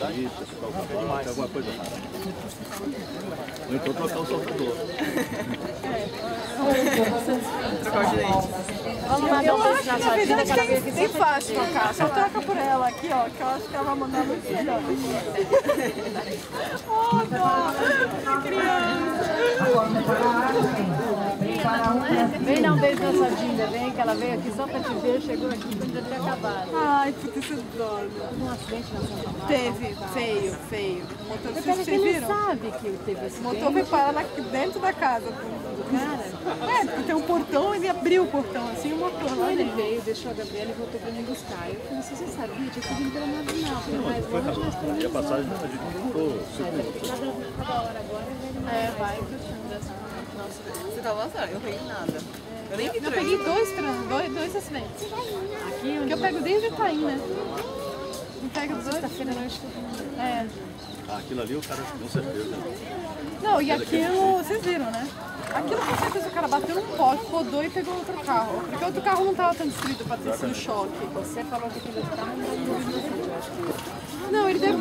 aqui, pessoal, tem alguma coisa assim. Ou então trocar o soltador. Trocar o direito. Vamos mandar um beijo na sua vida, que ela veio aqui Nem sempre. fácil trocar, só troca por ela aqui, ó, que eu acho que ela vai mandar muito melhor. Oh, dó! Vem dar um beijo na sua Dinda, vem, que ela veio aqui só pra te ver, chegou aqui quando já tinha acabado. Ai, puta, isso é dó. Teve um acidente na Santa Marta. Teve, feio, feio. O motor, Mas vocês ele viram? sabe que teve O acidente. motor veio parar dentro da casa do cara. É, porque tem um portão, ele abriu o portão assim, o motor lá Ele dentro. veio, deixou a Gabriela e voltou pra me buscar. Eu falei, você sabia? Tinha que vir pela marginal, porque mais longe nós temos. E a passagem a gente comprou 5 minutos. Cada hora agora vai Vai. Nossa, você tá avançando, eu não peguei nada. Eu nem vi Eu peguei dois acidentes. aqui, Que eu pego desde Itaim, né? Não pego dois. sexta-feira à noite todo mundo. É. Ah, aquilo ali o cara com certeza. Não, e aquilo, vocês viram, né? Aquilo com certeza o cara bateu num poste, rodou e pegou outro carro. Porque outro carro não tava tão destruído pra ter sido choque. Você falou que aquele outro carro não vai vir no vídeo, eu acho que Não, ele deve ter